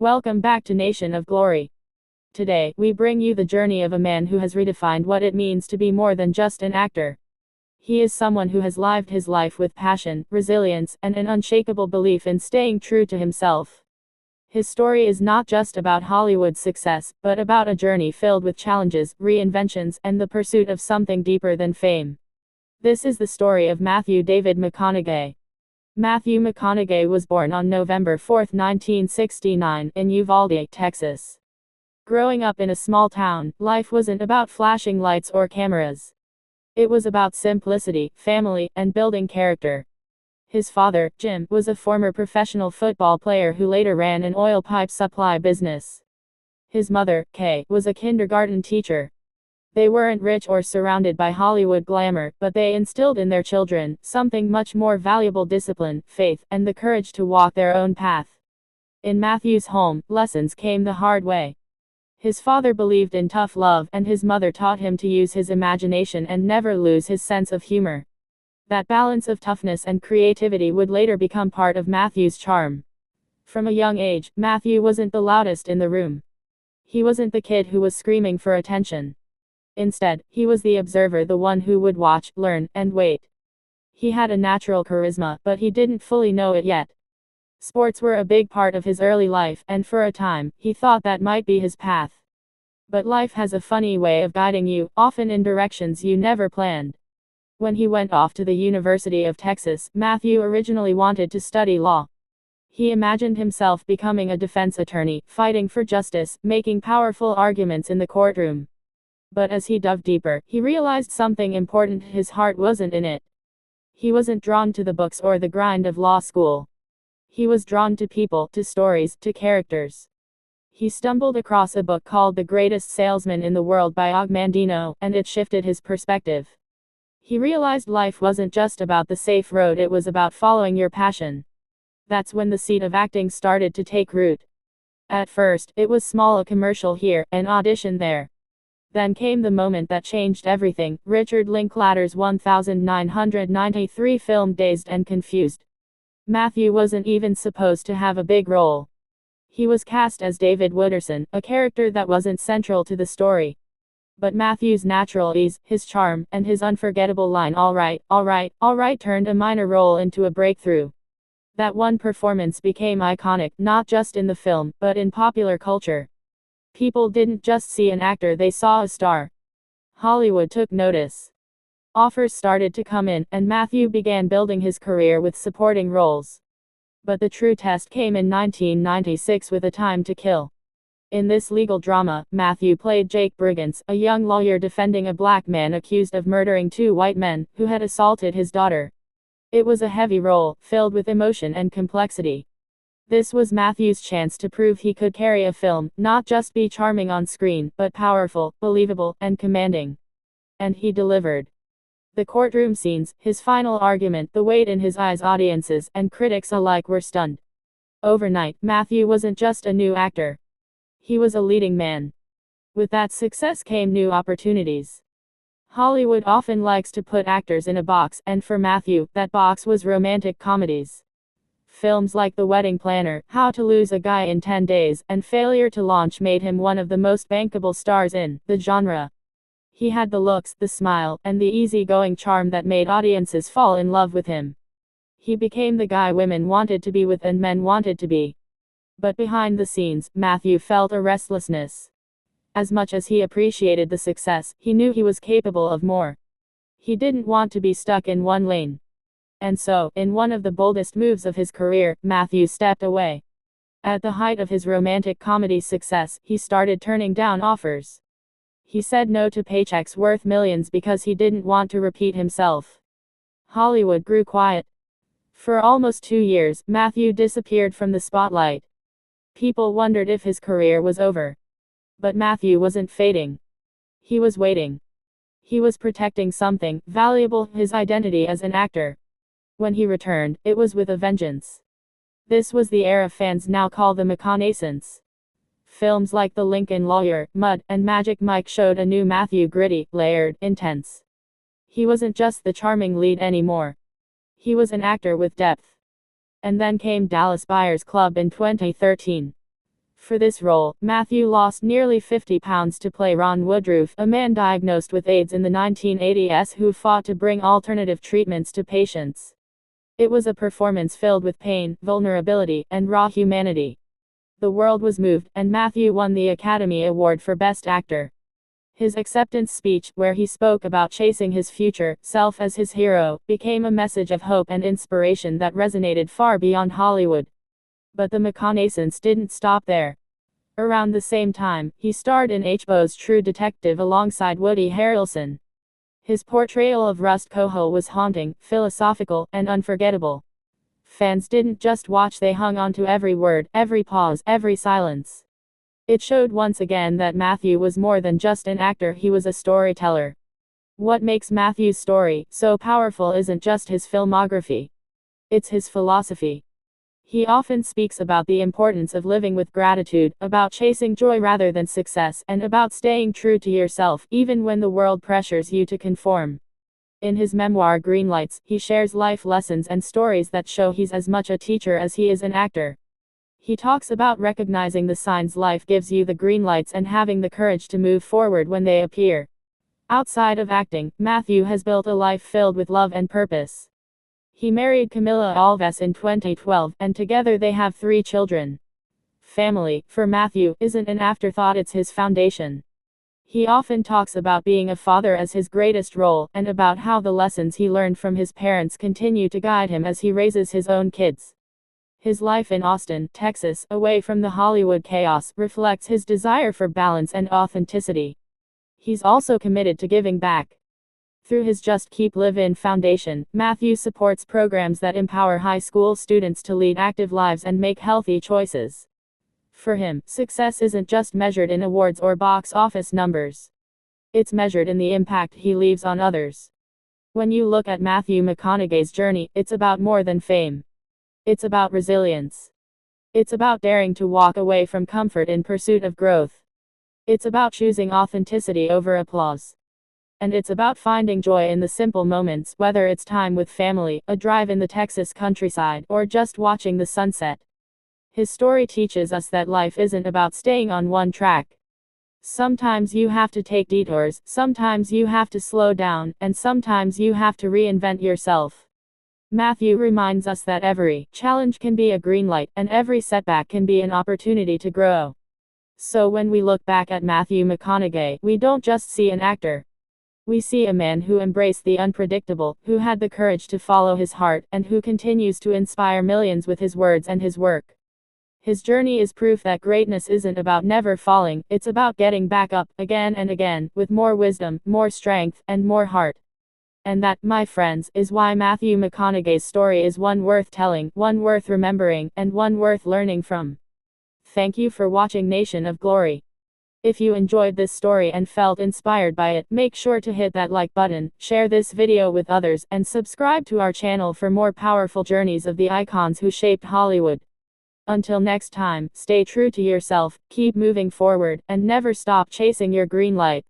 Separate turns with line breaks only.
Welcome back to Nation of Glory. Today, we bring you the journey of a man who has redefined what it means to be more than just an actor. He is someone who has lived his life with passion, resilience, and an unshakable belief in staying true to himself. His story is not just about Hollywood's success, but about a journey filled with challenges, reinventions, and the pursuit of something deeper than fame. This is the story of Matthew David McConaughey. Matthew McConaughey was born on November 4, 1969, in Uvalde, Texas. Growing up in a small town, life wasn't about flashing lights or cameras. It was about simplicity, family, and building character. His father, Jim, was a former professional football player who later ran an oil pipe supply business. His mother, Kay, was a kindergarten teacher. They weren't rich or surrounded by Hollywood glamour, but they instilled in their children something much more valuable: discipline, faith, and the courage to walk their own path. In Matthew's home, lessons came the hard way. His father believed in tough love, and his mother taught him to use his imagination and never lose his sense of humor. That balance of toughness and creativity would later become part of Matthew's charm. From a young age, Matthew wasn't the loudest in the room. He wasn't the kid who was screaming for attention. Instead, he was the observer, the one who would watch, learn, and wait. He had a natural charisma, but he didn't fully know it yet. Sports were a big part of his early life, and for a time, he thought that might be his path. But life has a funny way of guiding you, often in directions you never planned. When he went off to the University of Texas, Matthew originally wanted to study law. He imagined himself becoming a defense attorney, fighting for justice, making powerful arguments in the courtroom. But as he dug deeper, he realized something important: his heart wasn't in it. He wasn't drawn to the books or the grind of law school. He was drawn to people, to stories, to characters. He stumbled across a book called The Greatest Salesman in the World by Og Mandino, and it shifted his perspective. He realized life wasn't just about the safe road, it was about following your passion. That's when the seed of acting started to take root. At first, it was small: a commercial here, an audition there. Then came the moment that changed everything: Richard Linklater's 1993 film Dazed and Confused. Matthew wasn't even supposed to have a big role. He was cast as David Wooderson, a character that wasn't central to the story. But Matthew's natural ease, his charm, and his unforgettable line, "All right, all right, all right," turned a minor role into a breakthrough. That one performance became iconic, not just in the film, but in popular culture. People didn't just see an actor, they saw a star. Hollywood took notice. Offers started to come in, and Matthew began building his career with supporting roles. But the true test came in 1996 with A Time to Kill. In this legal drama, Matthew played Jake Brigance, a young lawyer defending a black man accused of murdering two white men, who had assaulted his daughter. It was a heavy role, filled with emotion and complexity. This was Matthew's chance to prove he could carry a film, not just be charming on screen, but powerful, believable, and commanding. And he delivered. The courtroom scenes, his final argument, the weight in his eyes, audiences and critics alike were stunned. Overnight, Matthew wasn't just a new actor. He was a leading man. With that success came new opportunities. Hollywood often likes to put actors in a box, and for Matthew, that box was romantic comedies. Films like The Wedding Planner, How to Lose a Guy in 10 Days, and Failure to Launch made him one of the most bankable stars in the genre. He had the looks, the smile, and the easygoing charm that made audiences fall in love with him. He became the guy women wanted to be with and men wanted to be. But behind the scenes, Matthew felt a restlessness. As much as he appreciated the success, he knew he was capable of more. He didn't want to be stuck in one lane. And so, in one of the boldest moves of his career, Matthew stepped away. At the height of his romantic comedy success, he started turning down offers. He said no to paychecks worth millions because he didn't want to repeat himself. Hollywood grew quiet. For almost 2 years, Matthew disappeared from the spotlight. People wondered if his career was over. But Matthew wasn't fading. He was waiting. He was protecting something valuable: his identity as an actor. When he returned, it was with a vengeance. This was the era fans now call the McConaissance. Films like The Lincoln Lawyer, Mud, and Magic Mike showed a new Matthew: gritty, layered, intense. He wasn't just the charming lead anymore. He was an actor with depth. And then came Dallas Buyers Club in 2013. For this role, Matthew lost nearly 50 pounds to play Ron Woodruff, a man diagnosed with AIDS in the 1980s who fought to bring alternative treatments to patients. It was a performance filled with pain, vulnerability, and raw humanity. The world was moved, and Matthew won the Academy Award for Best Actor. His acceptance speech, where he spoke about chasing his future self as his hero, became a message of hope and inspiration that resonated far beyond Hollywood. But the McConaissance didn't stop there. Around the same time, he starred in HBO's True Detective alongside Woody Harrelson. His portrayal of Rust Cohle was haunting, philosophical, and unforgettable. Fans didn't just watch, they hung on to every word, every pause, every silence. It showed once again that Matthew was more than just an actor, he was a storyteller. What makes Matthew's story so powerful isn't just his filmography. It's his philosophy. He often speaks about the importance of living with gratitude, about chasing joy rather than success, and about staying true to yourself, even when the world pressures you to conform. In his memoir Greenlights, he shares life lessons and stories that show he's as much a teacher as he is an actor. He talks about recognizing the signs life gives you, the green lights, and having the courage to move forward when they appear. Outside of acting, Matthew has built a life filled with love and purpose. He married Camila Alves in 2012, and together they have 3 children. Family, for Matthew, isn't an afterthought, it's his foundation. He often talks about being a father as his greatest role, and about how the lessons he learned from his parents continue to guide him as he raises his own kids. His life in Austin, Texas, away from the Hollywood chaos, reflects his desire for balance and authenticity. He's also committed to giving back. Through his Just Keep Livin' Foundation, Matthew supports programs that empower high school students to lead active lives and make healthy choices. For him, success isn't just measured in awards or box office numbers. It's measured in the impact he leaves on others. When you look at Matthew McConaughey's journey, it's about more than fame. It's about resilience. It's about daring to walk away from comfort in pursuit of growth. It's about choosing authenticity over applause. And it's about finding joy in the simple moments, whether it's time with family, a drive in the Texas countryside, or just watching the sunset. His story teaches us that life isn't about staying on one track. Sometimes you have to take detours, sometimes you have to slow down, and sometimes you have to reinvent yourself. Matthew reminds us that every challenge can be a green light, and every setback can be an opportunity to grow. So when we look back at Matthew McConaughey, we don't just see an actor. We see a man who embraced the unpredictable, who had the courage to follow his heart, and who continues to inspire millions with his words and his work. His journey is proof that greatness isn't about never falling, it's about getting back up, again and again, with more wisdom, more strength, and more heart. And that, my friends, is why Matthew McConaughey's story is one worth telling, one worth remembering, and one worth learning from. Thank you for watching Nation of Glory. If you enjoyed this story and felt inspired by it, make sure to hit that like button, share this video with others, and subscribe to our channel for more powerful journeys of the icons who shaped Hollywood. Until next time, stay true to yourself, keep moving forward, and never stop chasing your green light.